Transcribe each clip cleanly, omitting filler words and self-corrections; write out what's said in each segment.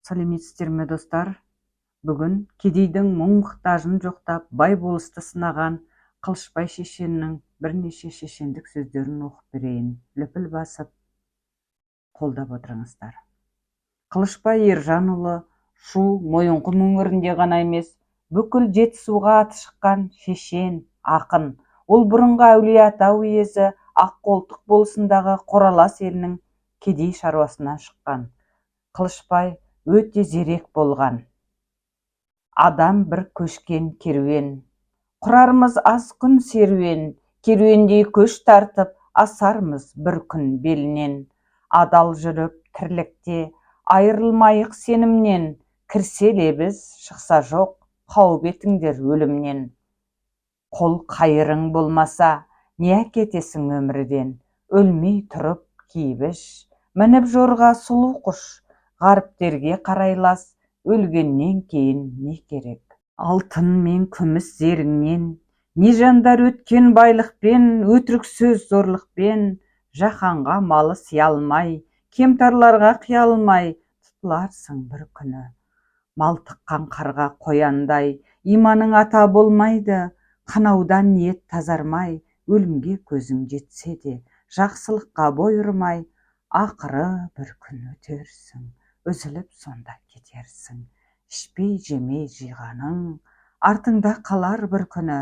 Сәлеметсіздер ме достар? Бүгін кедейдің мұң-мұқтажын жоқтап, бай болысты сынаған Қылышбай шешеннің бірнеше шешендік сөздерін оқып берейін. Лүпіл басып, қолдап отырыңыздар. Қылышбай Ержанұлы Шу, Мойынқұм өңірінде ғана емес, бүкіл Жетісуға аты шыққан шешен, ақын. Ол бұрынғы Әулие-ата уезі Аққолтық болысындағы Қоралас елінің кедей шаруасынан шыққан. Қылышбай өте зерек болған. Адам бір көшкен керуен. Құрармыз аз күн серуен, керуендей көш тартып, асармыз бір күн белінен. Адал жүріп тірлікте, айырылмайық сенімнен, кірсе лебіз, шықса жоқ, қауіп етіңдер өлімнен. Қол қайырың болмаса, не әкетесің өмірден, өлмей тұрып кейбіш, мініп жорға сұлу құш, ғаріптерге қарайлас, өлгеннен кейін не керек? Алтын мен күміс зеріңнен, не жандар өткен байлықпен, өтірік сөз зорлықпен, жаһанға малы сыя алмай, кемтарларға қия алмай, тұтыларсың бір күні. Мал тыққан қарға қояндай, иманың ата болмайды, қанаудан ниет тазармай, өлімге көзің жетсе де, жақсылыққа бой ұрмай, ақыры бір күн өтерсің, үзіліп сонда кетерсің. Ішпей жемей жиғаның, артыңда қалар бір күні,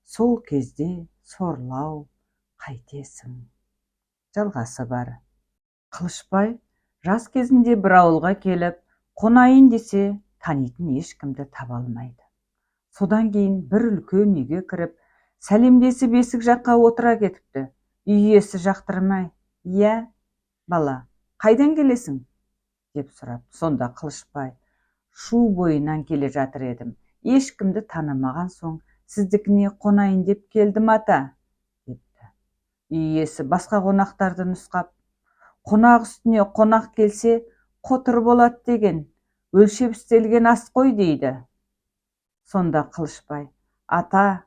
сол кезде сорлау қайтесің. Жалғасы бар. Қылышбай жас кезінде бір ауылға келіп, қонайын десе, танитын ешкімді таба алмайды. Содан кейін бір үлкен үйге кіріп, сәлемдесіп есік жаққа отыра кетіпті. Үй иесі жақтырмай, «Иә, бала, қайдан келесің?» деп сұрап, сонда Қылышбай, «Шу бойынан келе жатыр едім. Ешкімді танымаған соң, сіздікіне қонайын деп келдім ата», депті. Үй иесі басқа қонақтарды нұсқап, «Қонақ үстіне қонақ келсе, қотыр болады деген, өлшеп істелген ас қой» дейді. Сонда Қылышбай, «Ата,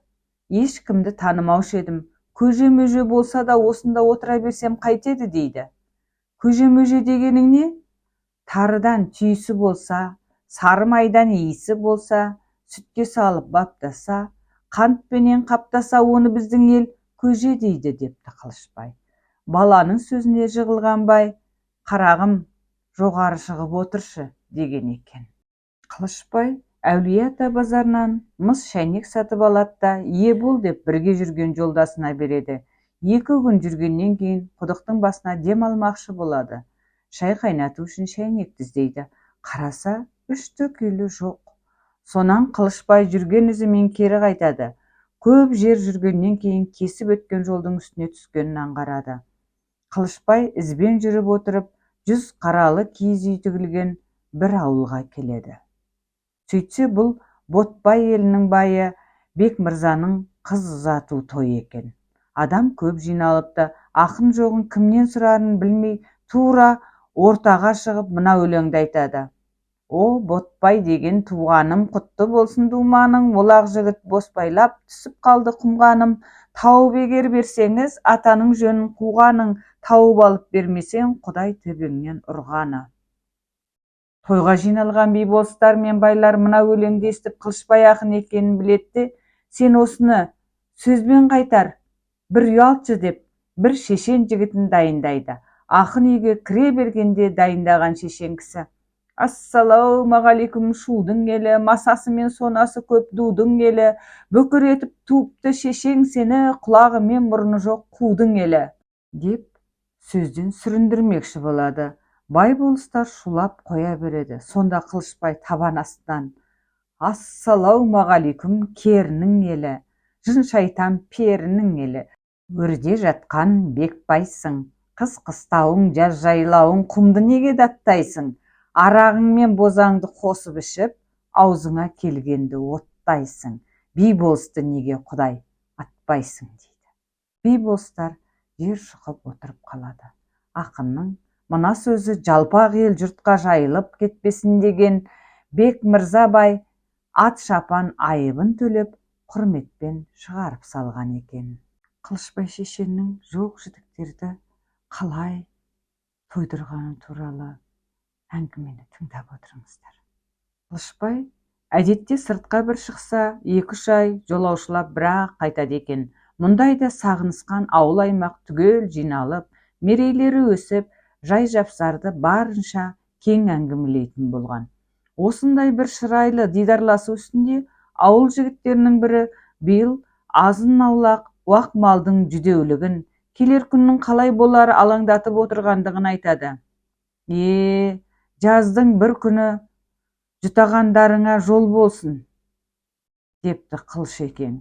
ешкімді танымаушы едім. Көже-мөже болса да осында отыра берсем қайтеді» дейді. «Көже-мөже дегенің не? Тарыдан түйісі болса, сары майдан иісі болса, сүтке салып баптаса, қантпенен қаптаса, оны біздің ел көже дейді» депті Қылышбай. Баланың сөзіне жығылған бай, «Қарағым, жоғары шығып отыршы» деген екен. Қылышбай Әулие-ата базарынан мыс шәйнек сатып алады да, «Ие бол» деп бірге жүрген жолдасына береді. 2 күн жүргеннен кейін құдықтың басына дем алмақшы болады. Шай қайнату үшін шәйнекті іздейді. Қараса, 3 күйлі жоқ. Сонан Қылышбай жүрген ізімен кері қайтады. Көп жер жүргеннен кейін кесіп өткен жолдың үстіне түскенін аңғарады. Қылышбай ізбен жүріп отырып, 100 қаралы киіз үй тігілген бір ауылға келеді. Сөйтсе, бұл Ботбай елінің байы Бекмырзаның қыз ұзату той екен. Адам көп жиналыпты, ақын жоғын кімнен сұрарын білмей, тура ортаға шығып мына өлеңді айтады. «О, Ботбай деген туғаным, құтты болсын думаның, олақ жігіт боспайлап түсіп қалды құмғаным. Тауып егер берсеңіз, атаның жөнін қуғаның, тауып алып бермесең, Құдай төбеңнен ұрғаны». Тойға жиналған би-болыстар мен байлар мына өлеңді естіп Қылышбай ақын екенін білетті. «Сен осыны сөзбен қайтар, бір ұялтшы» деп, бір шешен жігітін дайындайды. Ақын үйге кіре бергенде дайындаған шешен кісі: «Ассалаумағалейкум, шудың елі, масасы мен сонасы көп дудың елі, бүкір етіп туыпты шешең сені, құлағы мен мұрны жоқ қудың елі» деп сөзден сүріндірмекші болады. Бай болыстар шулап қоя береді. Сонда Қылышбай табан астынан: «Ассалаумағалейкум, керінің елі, жын шайтан перінің елі, өрде жатқан Бекбайсың, қыс қыстауың, жаз жайлауың, құмды неге даттайсың? Арағың мен бозаңды қосып ішіп, аузыңа келгенді оттайсың. Би-болысты неге Құдай атпайсың» дейді. Би-болыстар жер шұқып отырып қалады. Ақынның мына сөзі жалпақ ел жұртқа жайылып кетпесін деген Бекмырза бай ат шапан айыбын төлеп, құрметпен шығарып салған екен. Қылышбай шешеннің жоқ жітіктерді қалай тойдырғаны туралы әңгімені тыңдап отырыңыздар. Қылышбай әдетте сыртқа бір шықса 2-3 ай жолаушылап бірақ қайтады екен. Мұндайда сағынысқан ауыл аймақ түгел жиналып, мерейлері өсіп, жай жапсарды барынша кең әңгімелейтін болған. Осындай бір шырайлы дидарласу үстінде ауыл жігіттерінің бірі биыл азын аулақ уақ малдың жүдеулігін, келер күннің қалай болары алаңдатып отырғандығын айтады. Жаздың бір күні жұтағандарыңа жол болсын, депті Қылшекең.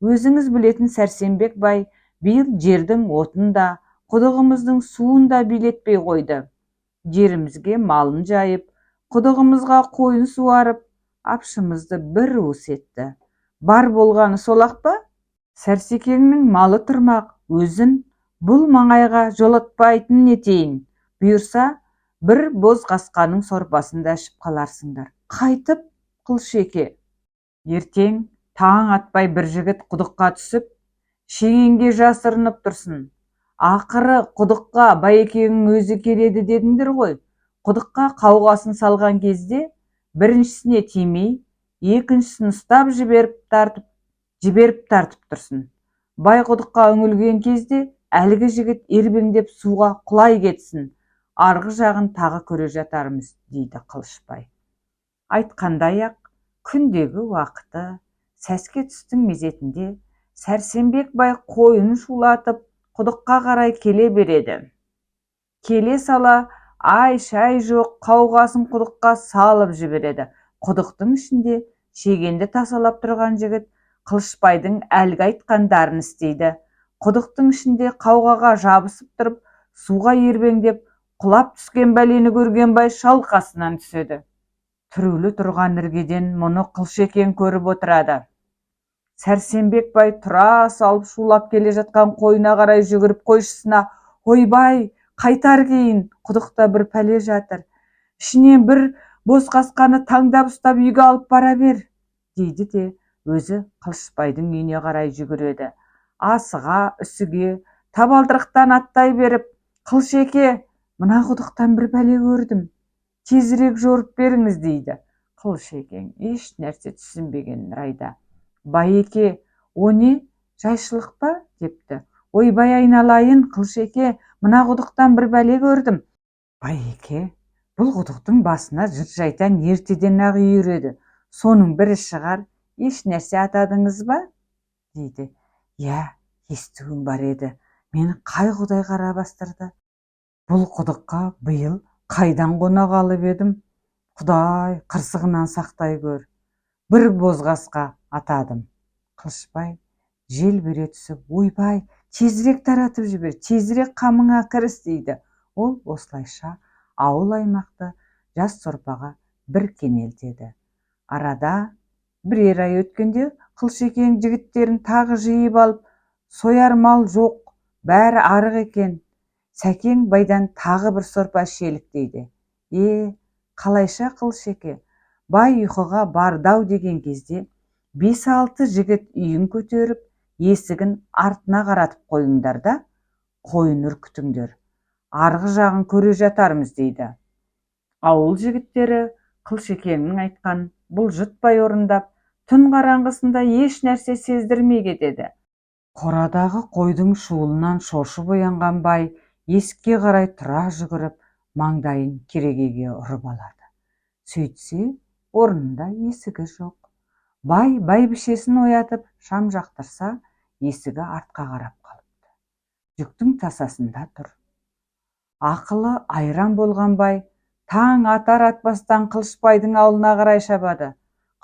Өзіңіз білетін Сәрсенбек бай биыл жердің отын да, құдығымыздың суын да билетпей қойды. Жерімізге малын жайып, құдығымызға қойын суарып, апшымызды бір уыс етті. Бар болғаны солақ па? Сәрсекеңнің малы тұрмақ, өзін бұл маңайға жолатпайтын етейін. Бұйырса, бір боз қасқаның сорпасында ішіп қаларсыңдар. Қайтып, Қылшеке. Ертең таң атпай бір жігіт құдыққа түсіп, шегенге жасырынып тұрсын. Ақыры құдыққа Байекеңнің өзі келеді дедіңдер ғой. Құдыққа қауғасын салған кезде біріншісіне тимей, екіншісін ұстап жіберіп тартып тұрсын. Бай құдыққа үңілген кезде әлгі жігіт ербеңдеп суға құлай кетсін. Арғы жағын тағы көре жатармыз, дейді Қылышбай. Айтқандай-ақ, күндегі уақыты сәске түстің мезетінде Сәрсенбек бай қойын шулатып құдыққа қарай келе береді. Келе сала ай-шай жоқ қауғасын құдыққа салып жібереді. Құдықтың ішінде шегенді тасалап тұрған жігіт Қылышбайдың әлгі айтқандарын істейді. Құдықтың ішінде қауғаға жабысып тұрып, суға ербеңдеп, құлап түскен бәлені көрген бай шалқасынан түседі. Түрулі тұрған іргеден мұны Қылшекең көріп отырады. Сәрсенбек бай тұра салып шулап келе жатқан қойына қарай жүгіріп қойшысына: ойбай, қайтар кейін, құдықта бір пәле жатыр. Ішінен бір боз қасқаны таңдап ұстап үйге алып бара бер, дейді де өзі Қылышбайдың үйіне қарай жүгіреді. Асыға, үсіге, табалдырықтан аттай беріп: Қылшеке, мына құдықтан бір пәле көрдім, тезірек жорып беріңіз, дейді. Қылшекең еш нәрсе түсінбеген райда: Байеке, о не, жайшылық па, депті. Ойбай айналайын, Қылшеке, мына құдықтан бір бәле көрдім. Байеке, бұл құдықтың басына жыр-жайтан ертеден ақ үйіреді. Соның бірі шығар, еш нәрсе атадыңыз ба, дейді. Естігім бар еді, мені қай құдай қара бастырды. Бұл құдыққа биыл қайдан қонақ алып едім? Құдай қырсығынан сақтай көр. Бір бозқасқа атадым. Қылышбай жел бере түсіп: ойбай, тезірек таратып жібер, тезірек қамыңа кіріс, дейді. Ол осылайша ауыл аймақты жас сорпаға бір кенелтеді. Арада бірер ай өткенде Қылшекең жігіттерін тағы жиып алып: сояр мал жоқ, бәрі арық екен. Сәкең байдан тағы бір сорпа ішелік, дейді. Қалайша, Қылшеке? Бай ұйқыға бардау деген кезде 5-6 жігіт үйін көтеріп, есігін артына қаратып қойыңдар да, қойын үркітіңдер. Арғы жағын көре жатармыз, дейді. Ауыл жігіттері Қылшекеңнің айтқан бұлжытпай орындап, түн қараңғысында еш нәрсе сездірмей кетеді. Қорадағы қойдың шуылынан шошып оянған бай есікке қарай тұра жүгіріп, маңдайын керегеге ұрып алады. Сөйтсе, орнында есігі жоқ. Бай бәйбішесін оятып шам жақтырса, есігі артқа қарап қалыпты. Жүктің тасасында тұр. Ақылы айран болған бай таң атар атпастан Қылышбайдың аулына қарай шабады.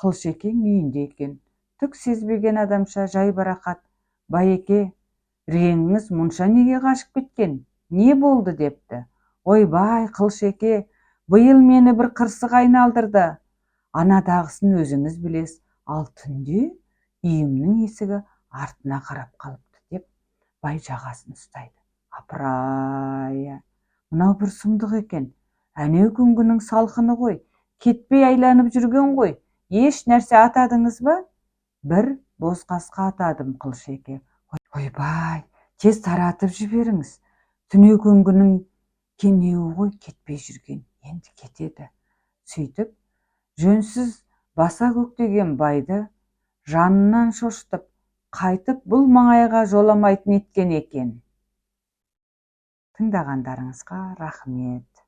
Қылшекең үйінде екен. Түк сезбеген адамша жайбарақат: Байеке, реңіңіз мұнша неге қашып кеткен? Не болды, депті. Ойбай, Қылшеке, биыл мені бір қырсық айналдырды. Анадағысын өзіңіз білес, ал түнде үйімнің есігі артына қарап қалыпты, деп бай жағасын ұстайды. Апырай, мынау бір сұмдық екен. Әнеу күнгінің салқыны ғой, кетпей айланып жүрген ғой. Еш нәрсе атадыңыз ба? Бір боз қасқа атадым, Қылшеке. Ойбай, тез таратып жіберіңіз. Түнеу күнгінің кенеуі ғой, кетпей жүрген. енді кетеді. Сөйтіп, жөнсіз баса көктеген байды жанынан шошытып, қайтып бұл маңайға жоламайтын еткен екен. Тыңдағандарыңызға рахмет.